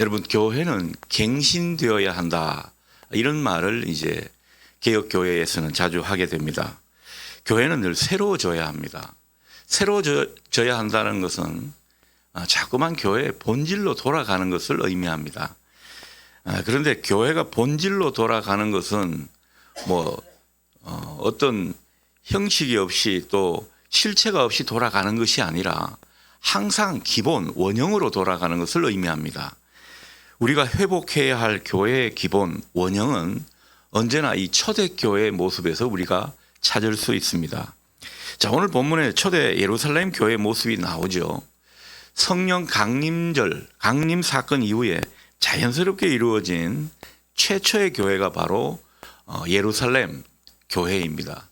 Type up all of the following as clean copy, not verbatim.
여러분, 교회는 갱신되어야 한다. 이런 말을 이제 개혁교회에서는 자주 하게 됩니다. 교회는 늘 새로워져야 합니다. 새로워져야 한다는 것은 자꾸만 교회의 본질로 돌아가는 것을 의미합니다. 그런데 교회가 본질로 돌아가는 것은 어떤 형식이 없이 또 실체가 없이 돌아가는 것이 아니라 항상 기본 원형으로 돌아가는 것을 의미합니다. 우리가 회복해야 할 교회의 기본 원형은 언제나 이 초대교회의 모습에서 우리가 찾을 수 있습니다. 자, 오늘 본문에 초대 예루살렘 교회의 모습이 나오죠. 성령 강림 사건 이후에 자연스럽게 이루어진 최초의 교회가 바로 예루살렘 교회입니다.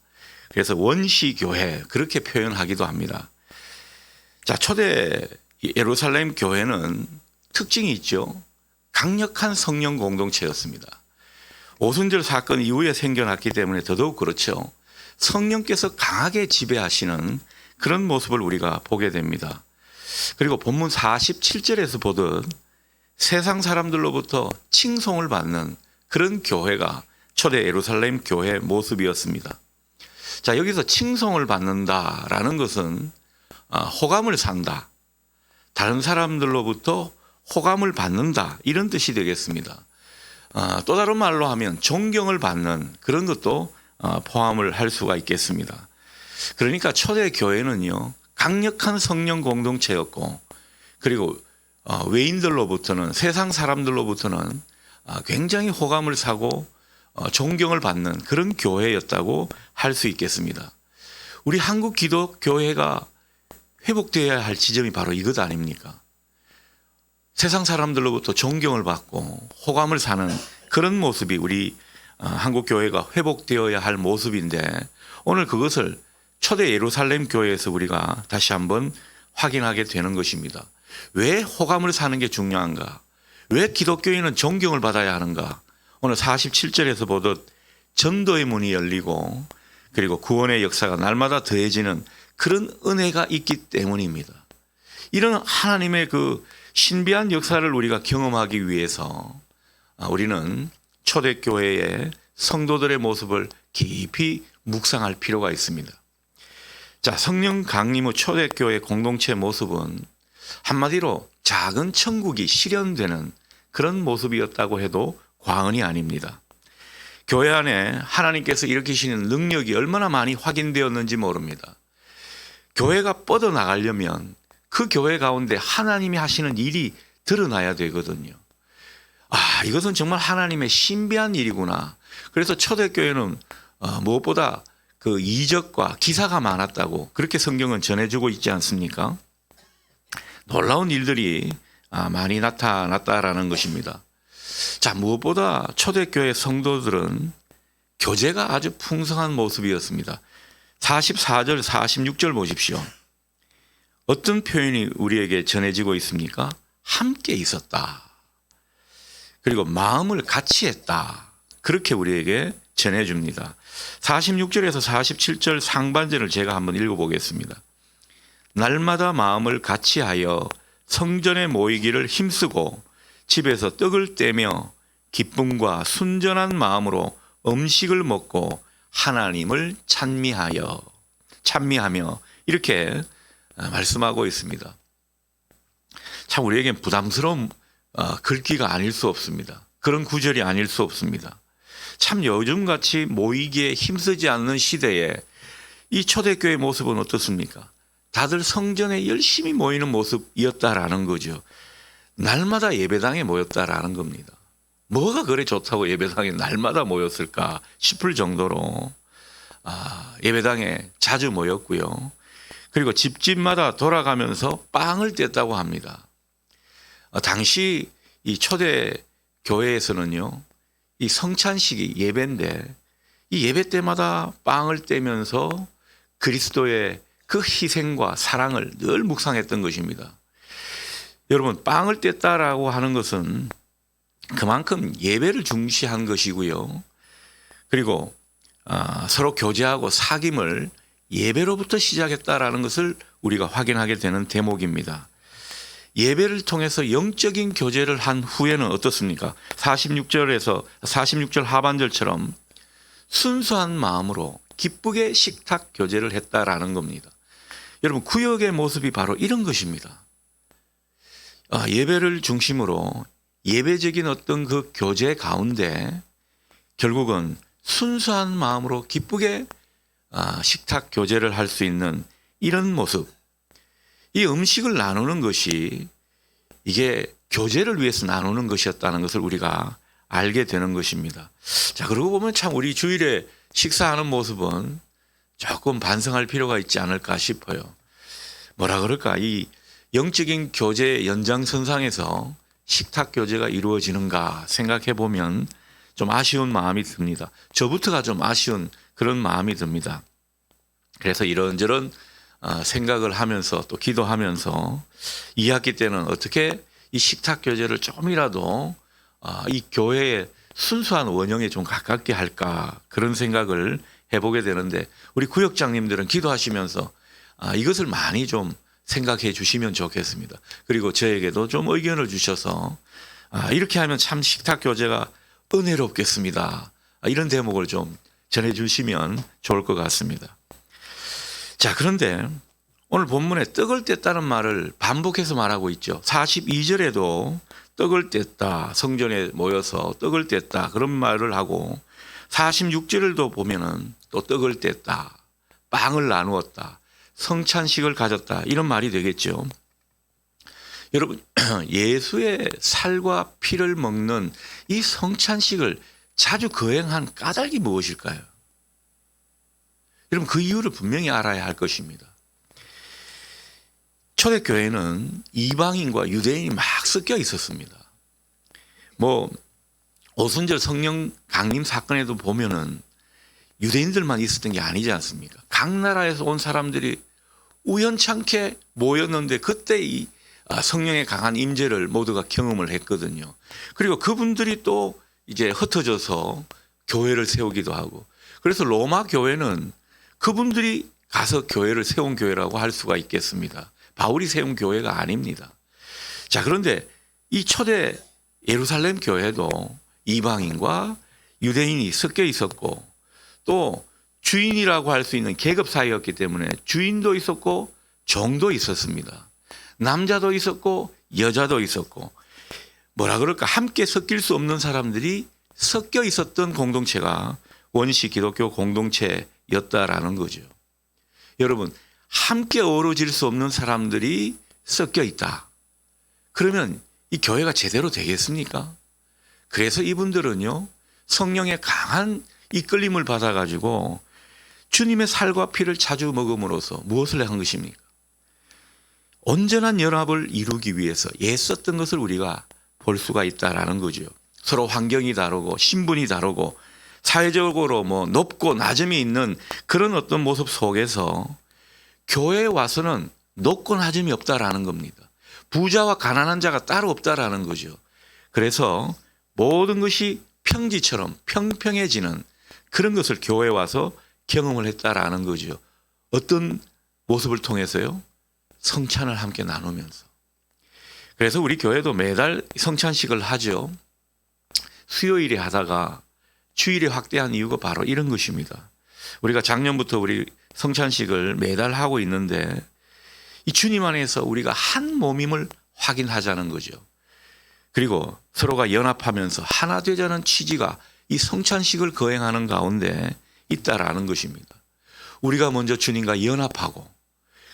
그래서 원시교회 그렇게 표현하기도 합니다. 자, 초대 예루살렘 교회는 특징이 있죠. 강력한 성령 공동체였습니다. 오순절 사건 이후에 생겨났기 때문에 더더욱 그렇죠. 성령께서 강하게 지배하시는 그런 모습을 우리가 보게 됩니다. 그리고 본문 47절에서 보듯 세상 사람들로부터 칭송을 받는 그런 교회가 초대 예루살렘 교회의 모습이었습니다. 자, 여기서 칭송을 받는다라는 것은 호감을 산다. 다른 사람들로부터 호감을 받는다. 이런 뜻이 되겠습니다. 또 다른 말로 하면 존경을 받는 그런 것도 포함을 할 수가 있겠습니다. 그러니까 초대 교회는요, 강력한 성령 공동체였고, 그리고 외인들로부터는, 세상 사람들로부터는 굉장히 호감을 사고 존경을 받는 그런 교회였다고 할 수 있겠습니다. 우리 한국 기독교회가 회복되어야 할 지점이 바로 이것 아닙니까? 세상 사람들로부터 존경을 받고 호감을 사는 그런 모습이 우리 한국 교회가 회복되어야 할 모습인데, 오늘 그것을 초대 예루살렘 교회에서 우리가 다시 한번 확인하게 되는 것입니다. 왜 호감을 사는 게 중요한가? 왜 기독교인은 존경을 받아야 하는가? 오늘 47절에서 보듯 전도의 문이 열리고, 그리고 구원의 역사가 날마다 더해지는 그런 은혜가 있기 때문입니다. 이런 하나님의 그 신비한 역사를 우리가 경험하기 위해서 우리는 초대교회의 성도들의 모습을 깊이 묵상할 필요가 있습니다. 자, 성령 강림 후 초대교회 공동체 모습은 한마디로 작은 천국이 실현되는 그런 모습이었다고 해도 과언이 아닙니다. 교회 안에 하나님께서 일으키시는 능력이 얼마나 많이 확인되었는지 모릅니다. 교회가 뻗어나가려면 그 교회 가운데 하나님이 하시는 일이 드러나야 되거든요. 이것은 정말 하나님의 신비한 일이구나. 그래서 초대교회는 무엇보다 그 이적과 기사가 많았다고 그렇게 성경은 전해주고 있지 않습니까? 놀라운 일들이 많이 나타났다라는 것입니다. 자, 무엇보다 초대교회 성도들은 교제가 아주 풍성한 모습이었습니다. 44절, 46절 보십시오. 어떤 표현이 우리에게 전해지고 있습니까? 함께 있었다. 그리고 마음을 같이 했다. 그렇게 우리에게 전해줍니다. 46절에서 47절 상반절을 제가 한번 읽어보겠습니다. 날마다 마음을 같이하여 성전에 모이기를 힘쓰고 집에서 떡을 떼며 기쁨과 순전한 마음으로 음식을 먹고 하나님을 찬미하며 이렇게 말씀하고 있습니다. 참 우리에겐 부담스러운 글귀가 아닐 수 없습니다. 그런 구절이 아닐 수 없습니다. 참 요즘같이 모이기에 힘쓰지 않는 시대에 이 초대교회 모습은 어떻습니까? 다들 성전에 열심히 모이는 모습이었다라는 거죠. 날마다 예배당에 모였다라는 겁니다. 뭐가 그래 좋다고 예배당에 날마다 모였을까 싶을 정도로 예배당에 자주 모였고요. 그리고 집집마다 돌아가면서 빵을 뗐다고 합니다. 당시 이 초대 교회에서는요, 이 성찬식이 예배인데 이 예배 때마다 빵을 떼면서 그리스도의 그 희생과 사랑을 늘 묵상했던 것입니다. 여러분, 빵을 뗐다라고 하는 것은 그만큼 예배를 중시한 것이고요. 그리고 서로 교제하고 사귐을 예배로부터 시작했다라는 것을 우리가 확인하게 되는 대목입니다. 예배를 통해서 영적인 교제를 한 후에는 어떻습니까? 46절 하반절처럼 순수한 마음으로 기쁘게 식탁 교제를 했다라는 겁니다. 여러분, 구역의 모습이 바로 이런 것입니다. 예배를 중심으로 예배적인 어떤 그 교제 가운데 결국은 순수한 마음으로 기쁘게 식탁 교제를 할 수 있는 이런 모습, 이 음식을 나누는 것이 이게 교제를 위해서 나누는 것이었다는 것을 우리가 알게 되는 것입니다. 자, 그러고 보면 참 우리 주일에 식사하는 모습은 조금 반성할 필요가 있지 않을까 싶어요. 뭐라 그럴까, 이 영적인 교제 연장선상에서 식탁 교제가 이루어지는가 생각해 보면 좀 아쉬운 마음이 듭니다. 저부터가 좀 아쉬운 그런 마음이 듭니다. 그래서 이런저런 생각을 하면서 또 기도하면서 2학기 때는 어떻게 이 식탁 교제를 조금이라도 이 교회의 순수한 원형에 좀 가깝게 할까, 그런 생각을 해보게 되는데, 우리 구역장님들은 기도하시면서 이것을 많이 좀 생각해 주시면 좋겠습니다. 그리고 저에게도 좀 의견을 주셔서 이렇게 하면 참 식탁 교제가 은혜롭겠습니다, 이런 대목을 좀 전해 주시면 좋을 것 같습니다. 자, 그런데 오늘 본문에 떡을 뗐다는 말을 반복해서 말하고 있죠. 42절에도 떡을 뗐다, 성전에 모여서 떡을 뗐다, 그런 말을 하고 46절도 보면은 또 떡을 뗐다, 빵을 나누었다, 성찬식을 가졌다, 이런 말이 되겠죠. 여러분, 예수의 살과 피를 먹는 이 성찬식을 자주 거행한 까닭이 무엇일까요? 여러분, 그 이유를 분명히 알아야 할 것입니다. 초대교회는 이방인과 유대인이 막 섞여 있었습니다. 오순절 성령 강림 사건에도 보면은 유대인들만 있었던 게 아니지 않습니까? 각 나라에서 온 사람들이 우연찮게 모였는데 그때 이 성령의 강한 임재를 모두가 경험을 했거든요. 그리고 그분들이 또 이제 흩어져서 교회를 세우기도 하고, 그래서 로마 교회는 그분들이 가서 교회를 세운 교회라고 할 수가 있겠습니다. 바울이 세운 교회가 아닙니다. 자, 그런데 이 초대 예루살렘 교회도 이방인과 유대인이 섞여 있었고, 또 주인이라고 할 수 있는 계급 사이였기 때문에 주인도 있었고 종도 있었습니다. 남자도 있었고 여자도 있었고, 함께 섞일 수 없는 사람들이 섞여 있었던 공동체가 원시 기독교 공동체였다라는 거죠. 여러분, 함께 어우러질 수 없는 사람들이 섞여 있다, 그러면 이 교회가 제대로 되겠습니까? 그래서 이분들은요, 성령의 강한 이끌림을 받아가지고 주님의 살과 피를 자주 먹음으로써 무엇을 한 것입니까? 온전한 연합을 이루기 위해서 애썼던 것을 우리가 볼 수가 있다라는 거죠. 서로 환경이 다르고 신분이 다르고 사회적으로 높고 낮음이 있는 그런 어떤 모습 속에서 교회에 와서는 높고 낮음이 없다라는 겁니다. 부자와 가난한 자가 따로 없다라는 거죠. 그래서 모든 것이 평지처럼 평평해지는 그런 것을 교회에 와서 경험을 했다라는 거죠. 어떤 모습을 통해서요? 성찬을 함께 나누면서. 그래서 우리 교회도 매달 성찬식을 하죠. 수요일에 하다가 주일에 확대한 이유가 바로 이런 것입니다. 우리가 작년부터 우리 성찬식을 매달 하고 있는데, 이 주님 안에서 우리가 한 몸임을 확인하자는 거죠. 그리고 서로가 연합하면서 하나 되자는 취지가 이 성찬식을 거행하는 가운데 있다라는 것입니다. 우리가 먼저 주님과 연합하고,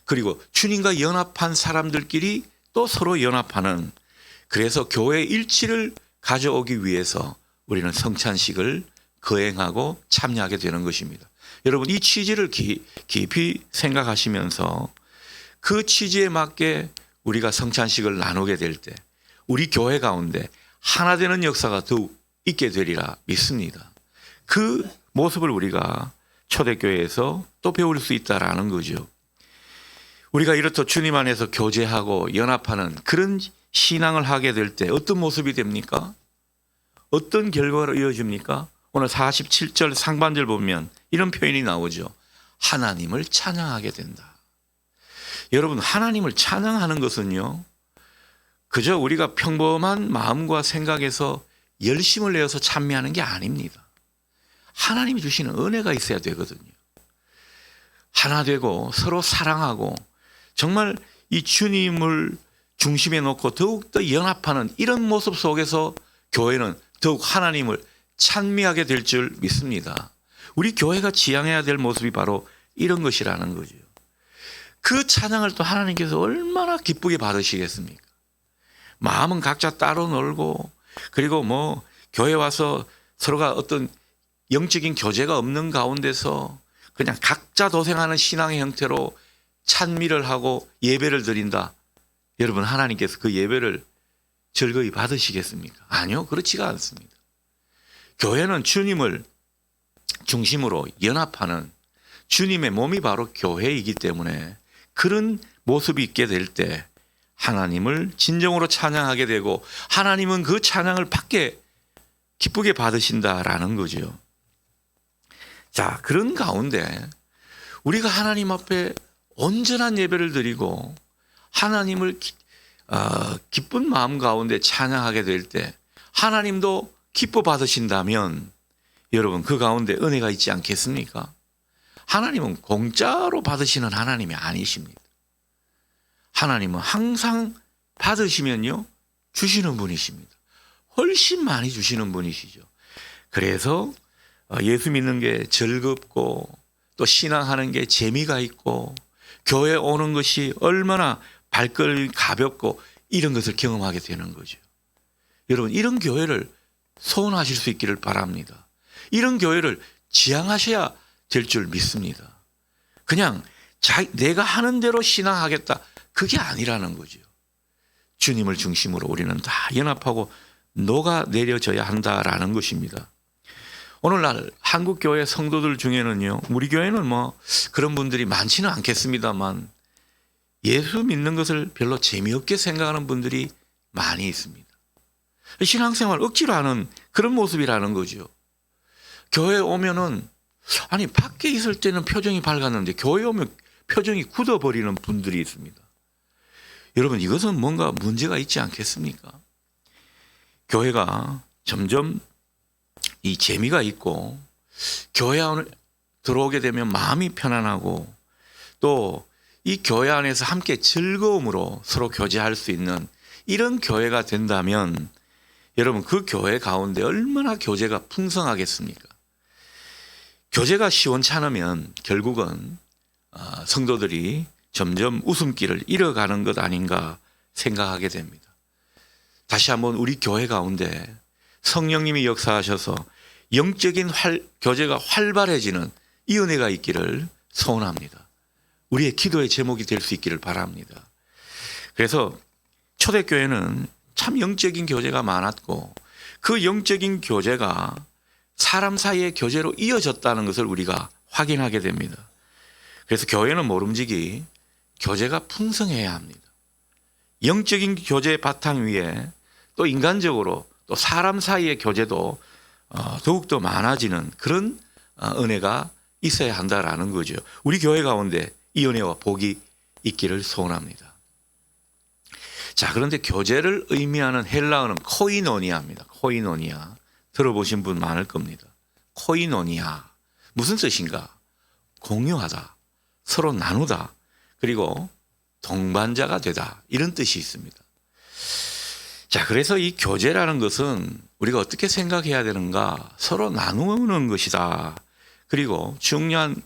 그리고 주님과 연합한 사람들끼리 또 서로 연합하는, 그래서 교회 일치를 가져오기 위해서 우리는 성찬식을 거행하고 참여하게 되는 것입니다. 여러분, 이 취지를 깊이 생각하시면서 그 취지에 맞게 우리가 성찬식을 나누게 될 때 우리 교회 가운데 하나 되는 역사가 더욱 있게 되리라 믿습니다. 그 모습을 우리가 초대교회에서 또 배울 수 있다라는 거죠. 우리가 이렇듯 주님 안에서 교제하고 연합하는 그런 신앙을 하게 될 때 어떤 모습이 됩니까? 어떤 결과로 이어집니까? 오늘 47절 상반절 보면 이런 표현이 나오죠. 하나님을 찬양하게 된다. 여러분, 하나님을 찬양하는 것은요, 그저 우리가 평범한 마음과 생각에서 열심을 내어서 찬미하는 게 아닙니다. 하나님이 주시는 은혜가 있어야 되거든요. 하나 되고 서로 사랑하고 정말 이 주님을 중심에 놓고 더욱더 연합하는 이런 모습 속에서 교회는 더욱 하나님을 찬미하게 될 줄 믿습니다. 우리 교회가 지향해야 될 모습이 바로 이런 것이라는 거죠. 그 찬양을 또 하나님께서 얼마나 기쁘게 받으시겠습니까? 마음은 각자 따로 놀고, 그리고 뭐 교회 와서 서로가 어떤 영적인 교제가 없는 가운데서 그냥 각자 도생하는 신앙의 형태로 찬미를 하고 예배를 드린다. 여러분, 하나님께서 그 예배를 즐거이 받으시겠습니까? 아니요, 그렇지가 않습니다. 교회는 주님을 중심으로 연합하는 주님의 몸이 바로 교회이기 때문에 그런 모습이 있게 될 때 하나님을 진정으로 찬양하게 되고 하나님은 그 찬양을 받게 기쁘게 받으신다라는 거죠. 자, 그런 가운데 우리가 하나님 앞에 온전한 예배를 드리고 하나님을 기쁜 마음 가운데 찬양하게 될 때 하나님도 기뻐 받으신다면 여러분, 그 가운데 은혜가 있지 않겠습니까? 하나님은 공짜로 받으시는 하나님이 아니십니다. 하나님은 항상 받으시면요 주시는 분이십니다. 훨씬 많이 주시는 분이시죠. 그래서 예수 믿는 게 즐겁고 또 신앙하는 게 재미가 있고 교회 오는 것이 얼마나 발걸음이 가볍고 이런 것을 경험하게 되는 거죠. 여러분, 이런 교회를 소원하실 수 있기를 바랍니다. 이런 교회를 지향하셔야 될 줄 믿습니다. 그냥 내가 하는 대로 신앙하겠다, 그게 아니라는 거죠. 주님을 중심으로 우리는 다 연합하고 녹아내려져야 한다라는 것입니다. 오늘날 한국교회 성도들 중에는요, 우리 교회는 뭐 그런 분들이 많지는 않겠습니다만 예수 믿는 것을 별로 재미없게 생각하는 분들이 많이 있습니다. 신앙생활 억지로 하는 그런 모습이라는 거죠. 교회에 오면은 아니 밖에 있을 때는 표정이 밝았는데 교회에 오면 표정이 굳어버리는 분들이 있습니다. 여러분, 이것은 뭔가 문제가 있지 않겠습니까? 교회가 점점 이 재미가 있고 교회 안에 들어오게 되면 마음이 편안하고 또 이 교회 안에서 함께 즐거움으로 서로 교제할 수 있는 이런 교회가 된다면 여러분, 그 교회 가운데 얼마나 교제가 풍성하겠습니까? 교제가 시원찮으면 결국은 성도들이 점점 웃음길을 잃어가는 것 아닌가 생각하게 됩니다. 다시 한번 우리 교회 가운데 성령님이 역사하셔서 영적인 교제가 활발해지는 이 은혜가 있기를 소원합니다. 우리의 기도의 제목이 될 수 있기를 바랍니다. 그래서 초대교회는 참 영적인 교제가 많았고 그 영적인 교제가 사람 사이의 교제로 이어졌다는 것을 우리가 확인하게 됩니다. 그래서 교회는 모름지기 교제가 풍성해야 합니다. 영적인 교제의 바탕 위에 또 인간적으로 또 사람 사이의 교제도 더욱더 많아지는 그런 은혜가 있어야 한다라는 거죠. 우리 교회 가운데 이 은혜와 복이 있기를 소원합니다. 자, 그런데 교제를 의미하는 헬라어는 코이노니아입니다. 코이노니아. 들어보신 분 많을 겁니다. 코이노니아. 무슨 뜻인가? 공유하다, 서로 나누다, 그리고 동반자가 되다, 이런 뜻이 있습니다. 자, 그래서 이 교제라는 것은 우리가 어떻게 생각해야 되는가? 서로 나누는 것이다. 그리고 중요한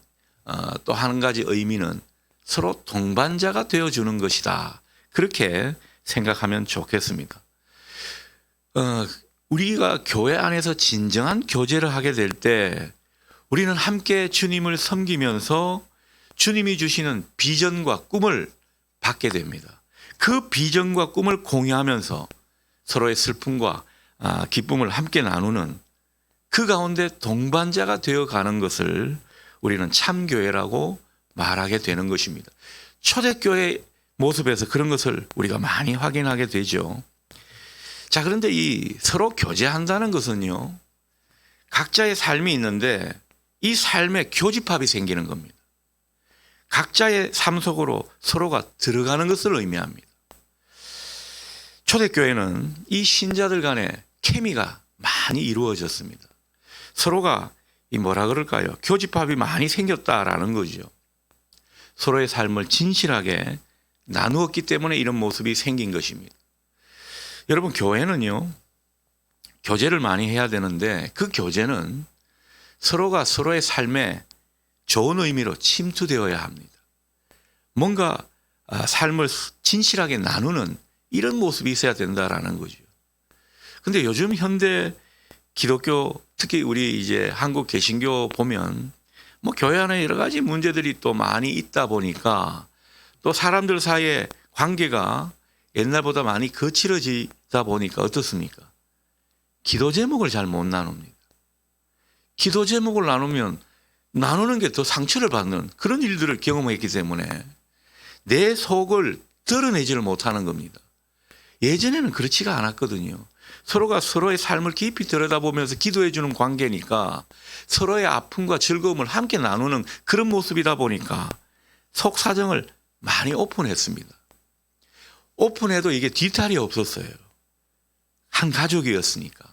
또 한 가지 의미는 서로 동반자가 되어주는 것이다. 그렇게 생각하면 좋겠습니다. 우리가 교회 안에서 진정한 교제를 하게 될 때 우리는 함께 주님을 섬기면서 주님이 주시는 비전과 꿈을 받게 됩니다. 그 비전과 꿈을 공유하면서 서로의 슬픔과 기쁨을 함께 나누는 그 가운데 동반자가 되어가는 것을 우리는 참교회라고 말하게 되는 것입니다. 초대교회 모습에서 그런 것을 우리가 많이 확인하게 되죠. 자, 그런데 이 서로 교제한다는 것은요, 각자의 삶이 있는데 이 삶에 교집합이 생기는 겁니다. 각자의 삶 속으로 서로가 들어가는 것을 의미합니다. 초대교회는 이 신자들 간의 케미가 많이 이루어졌습니다. 서로가 이 뭐라 그럴까요? 교집합이 많이 생겼다라는 거죠. 서로의 삶을 진실하게 나누었기 때문에 이런 모습이 생긴 것입니다. 여러분, 교회는요, 교제를 많이 해야 되는데 그 교제는 서로가 서로의 삶에 좋은 의미로 침투되어야 합니다. 뭔가 삶을 진실하게 나누는 이런 모습이 있어야 된다라는 거죠. 근데 요즘 현대 기독교, 특히 우리 이제 한국 개신교 보면 뭐 교회 안에 여러 가지 문제들이 또 많이 있다 보니까 또 사람들 사이의 관계가 옛날보다 많이 거칠어지다 보니까 어떻습니까? 기도 제목을 잘 못 나눕니다. 기도 제목을 나누면 나누는 게 더 상처를 받는 그런 일들을 경험했기 때문에 내 속을 드러내지를 못하는 겁니다. 예전에는 그렇지가 않았거든요. 서로가 서로의 삶을 깊이 들여다보면서 기도해 주는 관계니까 서로의 아픔과 즐거움을 함께 나누는 그런 모습이다 보니까 속 사정을 많이 오픈했습니다. 오픈해도 이게 뒤탈이 없었어요. 한 가족이었으니까.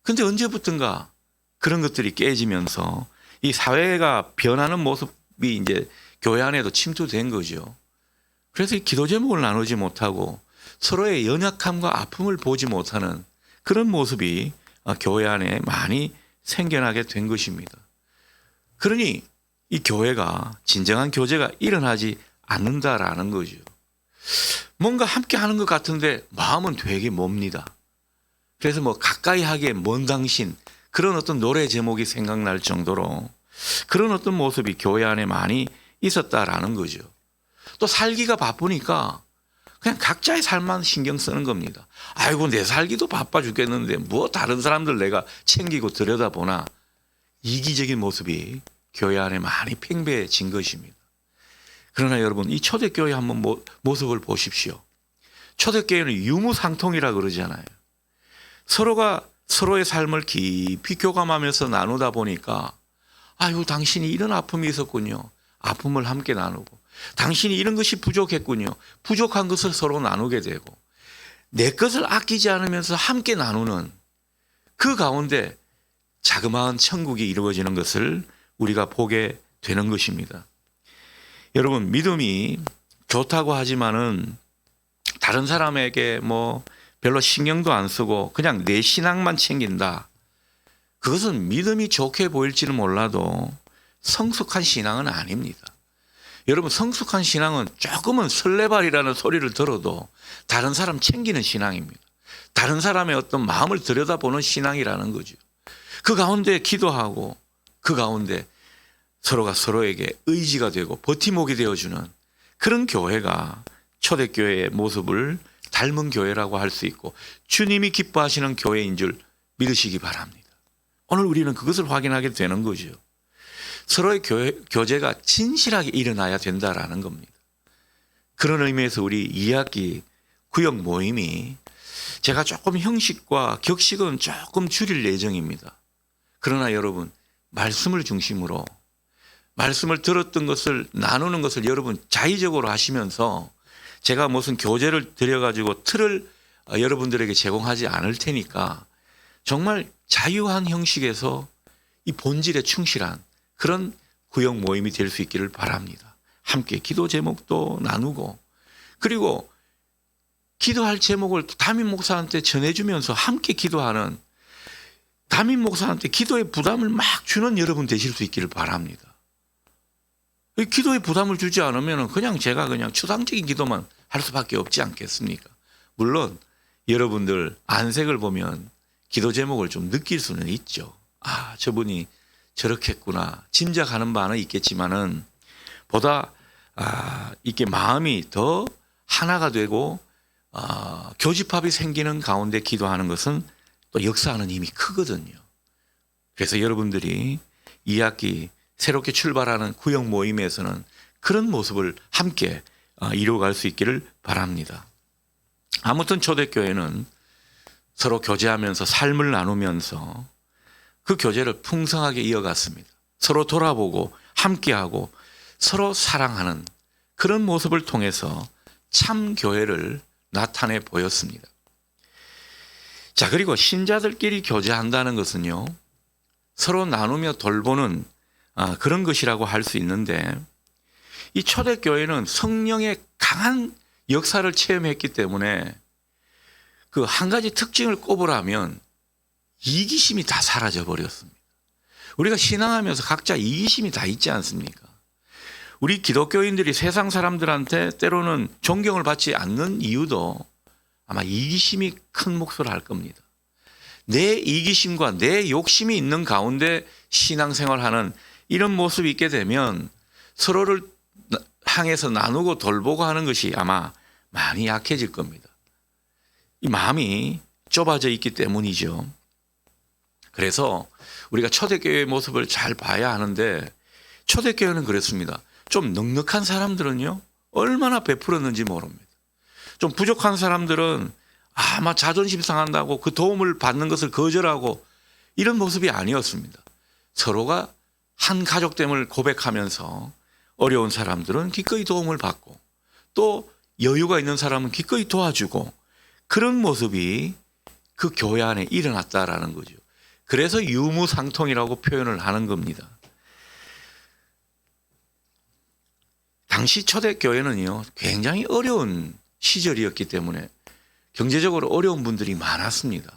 근데 언제부턴가 그런 것들이 깨지면서 이 사회가 변하는 모습이 이제 교회 안에도 침투된 거죠. 그래서 이 기도 제목을 나누지 못하고 서로의 연약함과 아픔을 보지 못하는 그런 모습이 교회 안에 많이 생겨나게 된 것입니다. 그러니 이 교회가 진정한 교제가 일어나지 않는다라는 거죠. 뭔가 함께 하는 것 같은데 마음은 되게 멉니다. 그래서 뭐 가까이 하기에 먼 당신, 그런 어떤 노래 제목이 생각날 정도로 그런 어떤 모습이 교회 안에 많이 있었다라는 거죠. 또 살기가 바쁘니까 그냥 각자의 삶만 신경 쓰는 겁니다. 아이고, 내 살기도 바빠 죽겠는데 뭐 다른 사람들 내가 챙기고 들여다보나. 이기적인 모습이 교회 안에 많이 팽배해진 것입니다. 그러나 여러분, 이 초대교회 한번 모습을 보십시오. 초대교회는 유무상통이라 그러잖아요. 서로가 서로의 삶을 깊이 교감하면서 나누다 보니까 아유, 당신이 이런 아픔이 있었군요. 아픔을 함께 나누고, 당신이 이런 것이 부족했군요. 부족한 것을 서로 나누게 되고, 내 것을 아끼지 않으면서 함께 나누는 그 가운데 자그마한 천국이 이루어지는 것을 우리가 보게 되는 것입니다. 여러분, 믿음이 좋다고 하지만은 다른 사람에게 뭐 별로 신경도 안 쓰고 그냥 내 신앙만 챙긴다. 그것은 믿음이 좋게 보일지는 몰라도 성숙한 신앙은 아닙니다. 여러분, 성숙한 신앙은 조금은 설레발이라는 소리를 들어도 다른 사람 챙기는 신앙입니다. 다른 사람의 어떤 마음을 들여다보는 신앙이라는 거죠. 그 가운데 기도하고 그 가운데 서로가 서로에게 의지가 되고 버팀목이 되어주는 그런 교회가 초대교회의 모습을 닮은 교회라고 할 수 있고 주님이 기뻐하시는 교회인 줄 믿으시기 바랍니다. 오늘 우리는 그것을 확인하게 되는 거죠. 서로의 교제가 진실하게 일어나야 된다라는 겁니다. 그런 의미에서 우리 2학기 구역 모임이 제가 조금 형식과 격식은 조금 줄일 예정입니다. 그러나 여러분, 말씀을 중심으로 말씀을 들었던 것을 나누는 것을 여러분 자의적으로 하시면서 제가 무슨 교재를 드려가지고 틀을 여러분들에게 제공하지 않을 테니까 정말 자유한 형식에서 이 본질에 충실한 그런 구역 모임이 될 수 있기를 바랍니다. 함께 기도 제목도 나누고, 그리고 기도할 제목을 담임 목사한테 전해주면서 함께 기도하는, 담임 목사한테 기도의 부담을 막 주는 여러분 되실 수 있기를 바랍니다. 기도의 부담을 주지 않으면 그냥 제가 그냥 추상적인 기도만 할 수밖에 없지 않겠습니까? 물론 여러분들 안색을 보면 기도 제목을 좀 느낄 수는 있죠. 아, 저분이 저렇겠구나 짐작하는 바는 있겠지만은 보다 이렇게 마음이 더 하나가 되고 교집합이 생기는 가운데 기도하는 것은 또 역사하는 힘이 크거든요. 그래서 여러분들이 2학기 새롭게 출발하는 구역 모임에서는 그런 모습을 함께 이루어갈 수 있기를 바랍니다. 아무튼 초대교회는 서로 교제하면서 삶을 나누면서 그 교제를 풍성하게 이어갔습니다. 서로 돌아보고 함께하고 서로 사랑하는 그런 모습을 통해서 참 교회를 나타내 보였습니다. 자, 그리고 신자들끼리 교제한다는 것은요, 서로 나누며 돌보는 그런 것이라고 할 수 있는데, 이 초대교회는 성령의 강한 역사를 체험했기 때문에 그 한 가지 특징을 꼽으라면 이기심이 다 사라져 버렸습니다. 우리가 신앙하면서 각자 이기심이 다 있지 않습니까? 우리 기독교인들이 세상 사람들한테 때로는 존경을 받지 않는 이유도 아마 이기심이 큰 몫을 할 겁니다. 내 이기심과 내 욕심이 있는 가운데 신앙생활하는 이런 모습이 있게 되면 서로를 향해서 나누고 돌보고 하는 것이 아마 많이 약해질 겁니다. 이 마음이 좁아져 있기 때문이죠. 그래서 우리가 초대교회의 모습을 잘 봐야 하는데, 초대교회는 그렇습니다. 좀 넉넉한 사람들은요, 얼마나 베풀었는지 모릅니다. 좀 부족한 사람들은 아마 자존심 상한다고 그 도움을 받는 것을 거절하고 이런 모습이 아니었습니다. 서로가 한 가족됨을 고백하면서 어려운 사람들은 기꺼이 도움을 받고, 또 여유가 있는 사람은 기꺼이 도와주고, 그런 모습이 그 교회 안에 일어났다라는 거죠. 그래서 유무상통이라고 표현을 하는 겁니다. 당시 초대교회는요, 굉장히 어려운 시절이었기 때문에 경제적으로 어려운 분들이 많았습니다.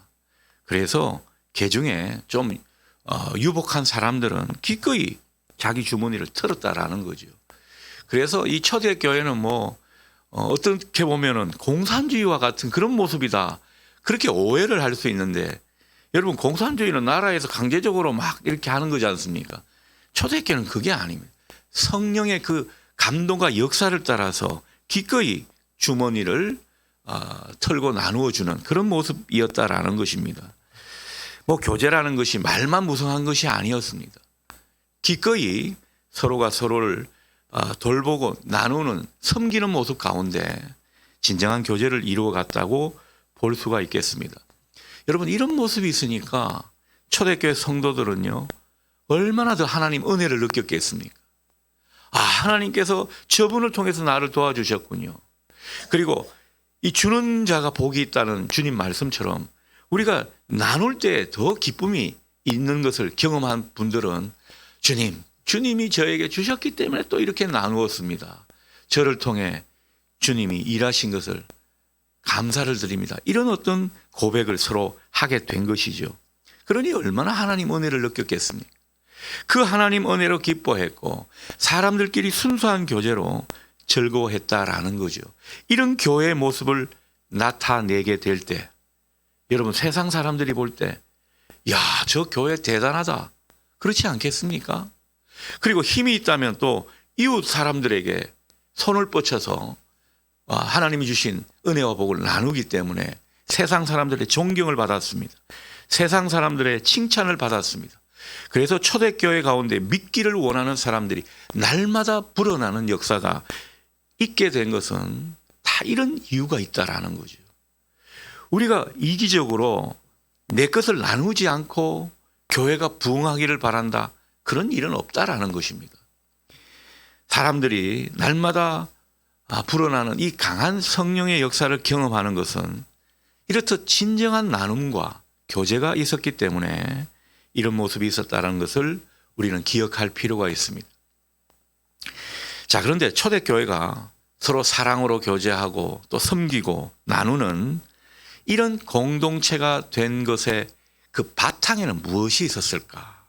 그래서 개중에 좀 유복한 사람들은 기꺼이 자기 주머니를 털었다라는 거죠. 그래서 이 초대교회는 어떻게 보면은 공산주의와 같은 그런 모습이다, 그렇게 오해를 할 수 있는데, 여러분, 공산주의는 나라에서 강제적으로 막 이렇게 하는 거지 않습니까? 초대교회는 그게 아닙니다. 성령의 그 감동과 역사를 따라서 기꺼이 주머니를 털고 나누어 주는 그런 모습이었다라는 것입니다. 교제라는 것이 말만 무성한 것이 아니었습니다. 기꺼이 서로가 서로를 돌보고 나누는, 섬기는 모습 가운데 진정한 교제를 이루어갔다고 볼 수가 있겠습니다. 여러분, 이런 모습이 있으니까 초대교회 성도들은요, 얼마나 더 하나님 은혜를 느꼈겠습니까? 하나님께서 저분을 통해서 나를 도와주셨군요. 그리고 이 주는 자가 복이 있다는 주님 말씀처럼 우리가 나눌 때 더 기쁨이 있는 것을 경험한 분들은 주님이 저에게 주셨기 때문에 또 이렇게 나누었습니다. 저를 통해 주님이 일하신 것을 감사를 드립니다. 이런 어떤 고백을 서로 하게 된 것이죠. 그러니 얼마나 하나님 은혜를 느꼈겠습니까? 그 하나님 은혜로 기뻐했고 사람들끼리 순수한 교제로 즐거워했다라는 거죠. 이런 교회의 모습을 나타내게 될 때, 여러분, 세상 사람들이 볼 때, 저 교회 대단하다, 그렇지 않겠습니까? 그리고 힘이 있다면 또 이웃 사람들에게 손을 뻗쳐서 하나님이 주신 은혜와 복을 나누기 때문에 세상 사람들의 존경을 받았습니다. 세상 사람들의 칭찬을 받았습니다. 그래서 초대교회 가운데 믿기를 원하는 사람들이 날마다 불어나는 역사가 있게 된 것은 다 이런 이유가 있다라는 거죠. 우리가 이기적으로 내 것을 나누지 않고 교회가 부흥하기를 바란다, 그런 일은 없다라는 것입니다. 사람들이 날마다 불어나는 이 강한 성령의 역사를 경험하는 것은 이렇듯 진정한 나눔과 교제가 있었기 때문에 이런 모습이 있었다는 것을 우리는 기억할 필요가 있습니다. 자, 그런데 초대교회가 서로 사랑으로 교제하고 또 섬기고 나누는 이런 공동체가 된 것의 그 바탕에는 무엇이 있었을까?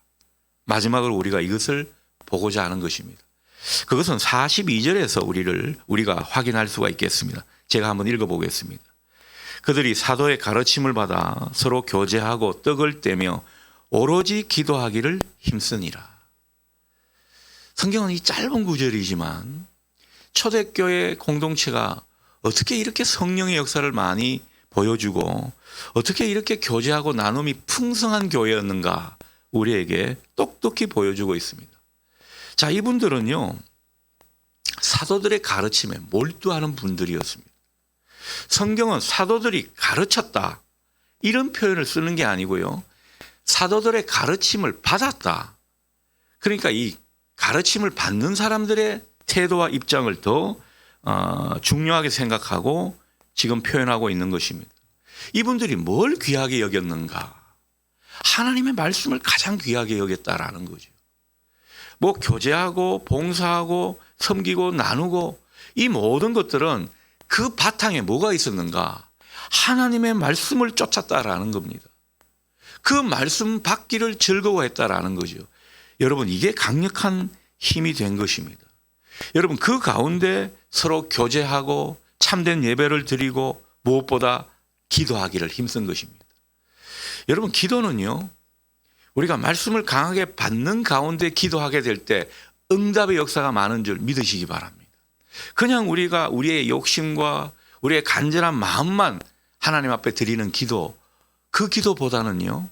마지막으로 우리가 이것을 보고자 하는 것입니다. 그것은 42절에서 우리가 확인할 수가 있겠습니다. 제가 한번 읽어보겠습니다. 그들이 사도의 가르침을 받아 서로 교제하고 떡을 떼며 오로지 기도하기를 힘쓰니라. 성경은 이 짧은 구절이지만 초대교회 공동체가 어떻게 이렇게 성령의 역사를 많이 보여주고 어떻게 이렇게 교제하고 나눔이 풍성한 교회였는가 우리에게 똑똑히 보여주고 있습니다. 자, 이분들은요, 사도들의 가르침에 몰두하는 분들이었습니다. 성경은 사도들이 가르쳤다, 이런 표현을 쓰는 게 아니고요, 사도들의 가르침을 받았다. 그러니까 이 가르침을 받는 사람들의 태도와 입장을 더 중요하게 생각하고 지금 표현하고 있는 것입니다. 이분들이 뭘 귀하게 여겼는가? 하나님의 말씀을 가장 귀하게 여겼다라는 거죠. 뭐 교제하고 봉사하고 섬기고 나누고 이 모든 것들은 그 바탕에 뭐가 있었는가? 하나님의 말씀을 쫓았다라는 겁니다. 그 말씀 받기를 즐거워했다라는 거죠. 여러분, 이게 강력한 힘이 된 것입니다. 여러분, 그 가운데 서로 교제하고 참된 예배를 드리고 무엇보다 기도하기를 힘쓴 것입니다. 여러분, 기도는요, 우리가 말씀을 강하게 받는 가운데 기도하게 될 때 응답의 역사가 많은 줄 믿으시기 바랍니다. 그냥 우리가 우리의 욕심과 우리의 간절한 마음만 하나님 앞에 드리는 기도, 그 기도보다는요,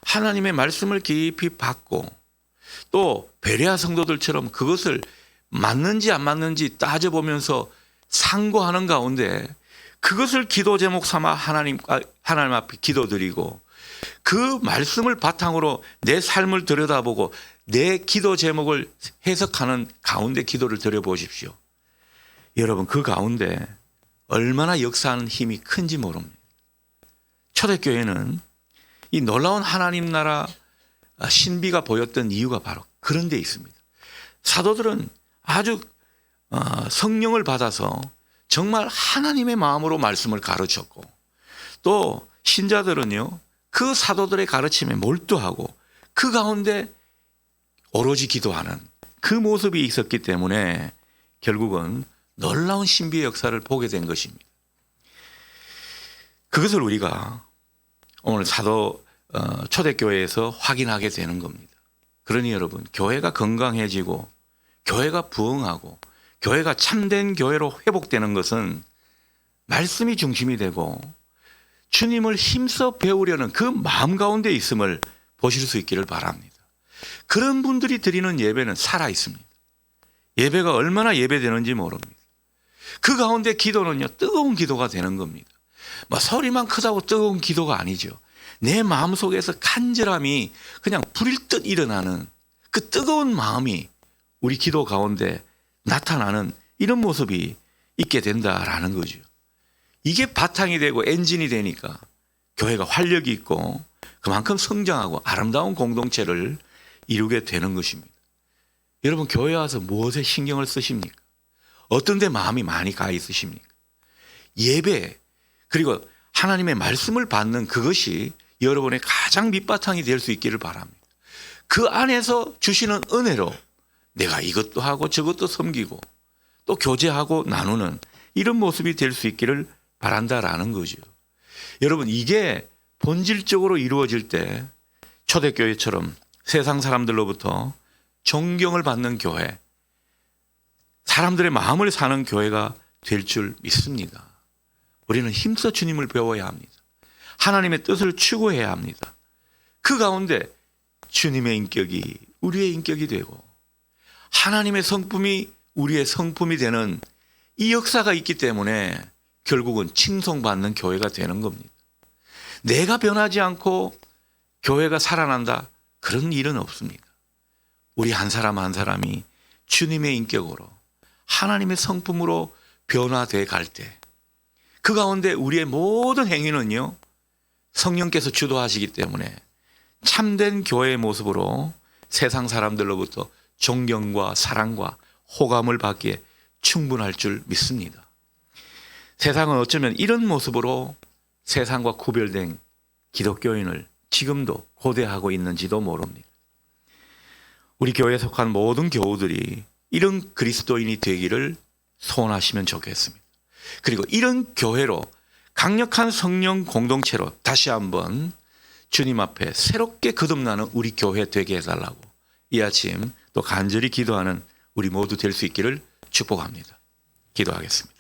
하나님의 말씀을 깊이 받고 또 베레아 성도들처럼 그것을 맞는지 안 맞는지 따져보면서 상고하는 가운데 그것을 기도 제목 삼아 하나님 앞에 기도드리고 그 말씀을 바탕으로 내 삶을 들여다보고 내 기도 제목을 해석하는 가운데 기도를 드려보십시오. 여러분, 그 가운데 얼마나 역사하는 힘이 큰지 모릅니다. 초대교회는 이 놀라운 하나님 나라 신비가 보였던 이유가 바로 그런 데 있습니다. 사도들은 아주 성령을 받아서 정말 하나님의 마음으로 말씀을 가르쳤고 또 신자들은요, 그 사도들의 가르침에 몰두하고 그 가운데 오로지 기도하는 그 모습이 있었기 때문에 결국은 놀라운 신비의 역사를 보게 된 것입니다. 그것을 우리가 오늘 초대교회에서 확인하게 되는 겁니다. 그러니 여러분, 교회가 건강해지고 교회가 부흥하고 교회가 참된 교회로 회복되는 것은 말씀이 중심이 되고 주님을 힘써 배우려는 그 마음 가운데 있음을 보실 수 있기를 바랍니다. 그런 분들이 드리는 예배는 살아 있습니다. 예배가 얼마나 예배되는지 모릅니다. 그 가운데 기도는요, 뜨거운 기도가 되는 겁니다. 뭐 소리만 크다고 뜨거운 기도가 아니죠. 내 마음속에서 간절함이 그냥 불일 듯 일어나는 그 뜨거운 마음이 우리 기도 가운데 나타나는 이런 모습이 있게 된다라는 거죠. 이게 바탕이 되고 엔진이 되니까 교회가 활력이 있고 그만큼 성장하고 아름다운 공동체를 이루게 되는 것입니다. 여러분, 교회 와서 무엇에 신경을 쓰십니까? 어떤 데 마음이 많이 가 있으십니까? 예배, 그리고 하나님의 말씀을 받는 그것이 여러분의 가장 밑바탕이 될 수 있기를 바랍니다. 그 안에서 주시는 은혜로 내가 이것도 하고 저것도 섬기고 또 교제하고 나누는 이런 모습이 될 수 있기를 바란다라는 거죠. 여러분, 이게 본질적으로 이루어질 때 초대교회처럼 세상 사람들로부터 존경을 받는 교회, 사람들의 마음을 사는 교회가 될 줄 믿습니다. 우리는 힘써 주님을 배워야 합니다. 하나님의 뜻을 추구해야 합니다. 그 가운데 주님의 인격이 우리의 인격이 되고 하나님의 성품이 우리의 성품이 되는 이 역사가 있기 때문에 결국은 칭송받는 교회가 되는 겁니다. 내가 변하지 않고 교회가 살아난다, 그런 일은 없습니다. 우리 한 사람 한 사람이 주님의 인격으로 하나님의 성품으로 변화돼 갈 때 그 가운데 우리의 모든 행위는요, 성령께서 주도하시기 때문에 참된 교회의 모습으로 세상 사람들로부터 존경과 사랑과 호감을 받기에 충분할 줄 믿습니다. 세상은 어쩌면 이런 모습으로 세상과 구별된 기독교인을 지금도 고대하고 있는지도 모릅니다. 우리 교회에 속한 모든 교우들이 이런 그리스도인이 되기를 소원하시면 좋겠습니다. 그리고 이런 교회로 강력한 성령 공동체로 다시 한번 주님 앞에 새롭게 거듭나는 우리 교회 되게 해달라고 이 아침 또 간절히 기도하는 우리 모두 될 수 있기를 축복합니다. 기도하겠습니다.